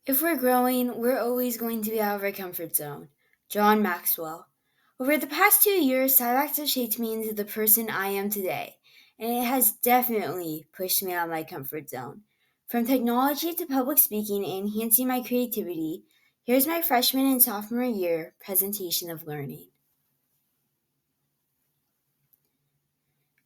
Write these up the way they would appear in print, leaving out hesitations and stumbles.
If we're growing, we're always going to be out of our comfort zone. John Maxwell. Over the past 2 years, CIBACS has shaped me into the person I am today, and it has definitely pushed me out of my comfort zone. From technology to public speaking and enhancing my creativity, here's my freshman and sophomore year presentation of learning.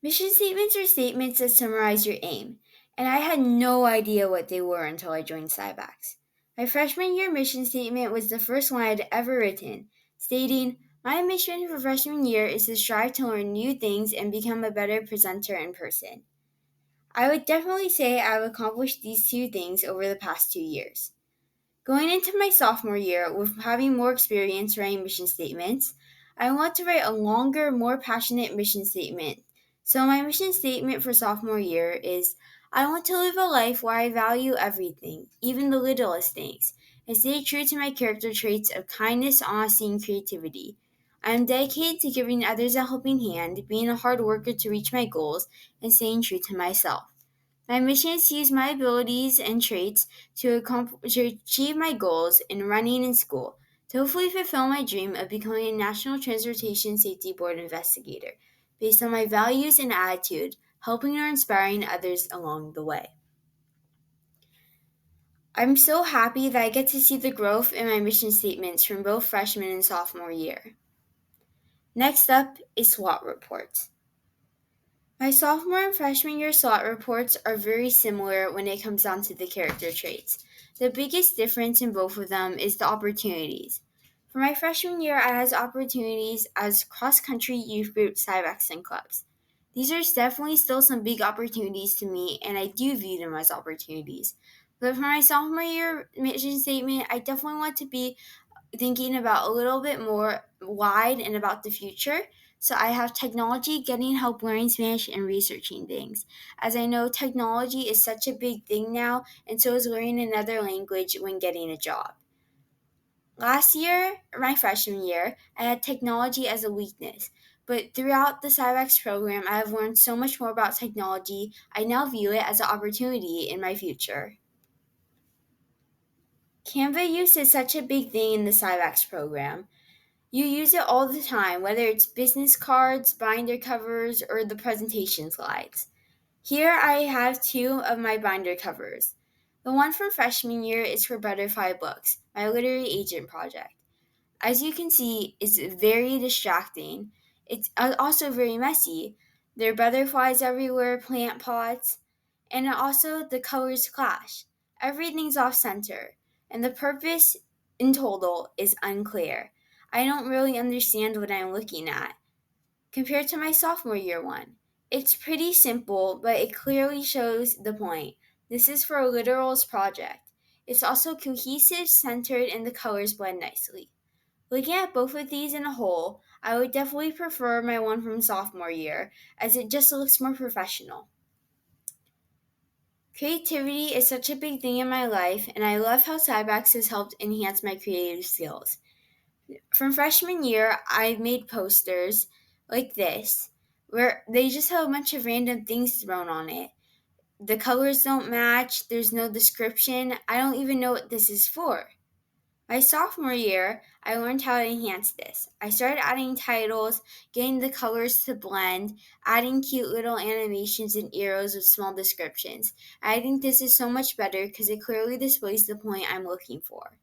Mission statements are statements that summarize your aim, and I had no idea what they were until I joined CIBACS. My freshman year mission statement was the first one I'd ever written, stating, "My mission for freshman year is to strive to learn new things and become a better presenter in person." I would definitely say I've accomplished these two things over the past 2 years. Going into my sophomore year, with having more experience writing mission statements, I want to write a longer, more passionate mission statement. So my mission statement for sophomore year is, I want to live a life where I value everything, even the littlest things, and stay true to my character traits of kindness, honesty, and creativity. I am dedicated to giving others a helping hand, being a hard worker to reach my goals, and staying true to myself. My mission is to use my abilities and traits to achieve my goals in running and school, to hopefully fulfill my dream of becoming a National Transportation Safety Board investigator, based on my values and attitude, helping or inspiring others along the way. I'm so happy that I get to see the growth in my mission statements from both freshman and sophomore year. Next up is SWOT reports. My sophomore and freshman year SWOT reports are very similar when it comes down to the character traits. The biggest difference in both of them is the opportunities. For my freshman year, I had opportunities as cross-country youth group CIBACS and clubs. These are definitely still some big opportunities to me, and I do view them as opportunities. But for my sophomore year mission statement, I definitely want to be thinking about a little bit more wide and about the future. So I have technology, getting help learning Spanish, and researching things. As I know, technology is such a big thing now, and so is learning another language when getting a job. Last year, my freshman year, I had technology as a weakness. But throughout the CIBACS program, I have learned so much more about technology. I now view it as an opportunity in my future. Canva use is such a big thing in the CIBACS program. You use it all the time, whether it's business cards, binder covers, or the presentation slides. Here I have two of my binder covers. The one from freshman year is for Butterfly Books, my literary agent project. As you can see, it's very distracting. It's also very messy. There are butterflies everywhere, plant pots, and also the colors clash. Everything's off center, and the purpose in total is unclear. I don't really understand what I'm looking at. Compared to my sophomore year one, it's pretty simple, but it clearly shows the point. This is for a literals project. It's also cohesive, centered, and the colors blend nicely. Looking at both of these in a whole, I would definitely prefer my one from sophomore year, as it just looks more professional. Creativity is such a big thing in my life, and I love how CIBACS has helped enhance my creative skills. From freshman year, I made posters like this, where they just have a bunch of random things thrown on it. The colors don't match, there's no description, I don't even know what this is for. My sophomore year, I learned how to enhance this. I started adding titles, getting the colors to blend, adding cute little animations and arrows with small descriptions. I think this is so much better because it clearly displays the point I'm looking for.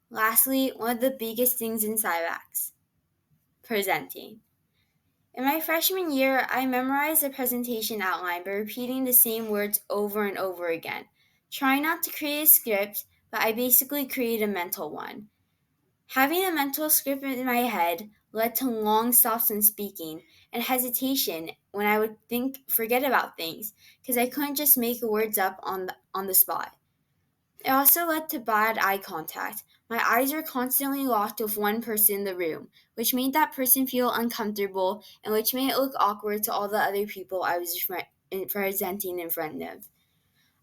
Lastly, one of the biggest things in CIBACS, presenting. In my freshman year, I memorized the presentation outline by repeating the same words over and over again. Trying not to create a script, but I basically created a mental one. Having a mental script in my head led to long stops in speaking and hesitation when I would forget about things, because I couldn't just make words up on the spot. It also led to bad eye contact. My eyes were constantly locked with one person in the room, which made that person feel uncomfortable and which made it look awkward to all the other people I was presenting in front of.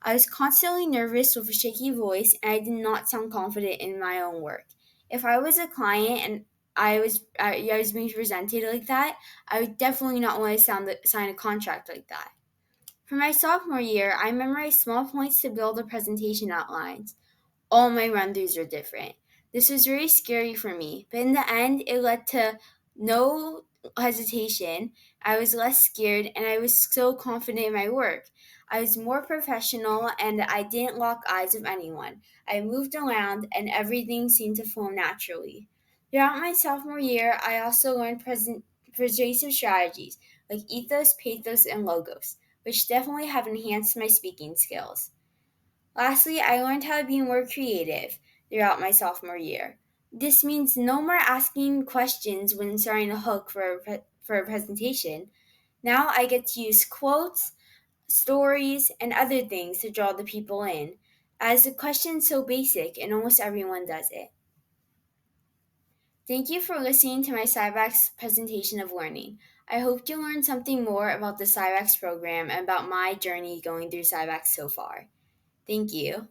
I was constantly nervous with a shaky voice, and I did not sound confident in my own work. If I was a client and I was being presented like that, I would definitely not want to sign a contract like that. For my sophomore year, I memorized small points to build the presentation outlines. all my run-throughs are different. This was very scary for me, but in the end, it led to no hesitation. I was less scared and I was so confident in my work. I was more professional and I didn't lock eyes with anyone. I moved around and everything seemed to flow naturally. Throughout my sophomore year, I also learned persuasive strategies like ethos, pathos, and logos, which definitely have enhanced my speaking skills. Lastly, I learned how to be more creative throughout my sophomore year. This means no more asking questions when starting a hook for a presentation. Now I get to use quotes, stories, and other things to draw the people in, as the question's so basic and almost everyone does it. Thank you for listening to my CIBACS presentation of learning. I hope you learned something more about the CIBACS program and about my journey going through CIBACS so far. Thank you.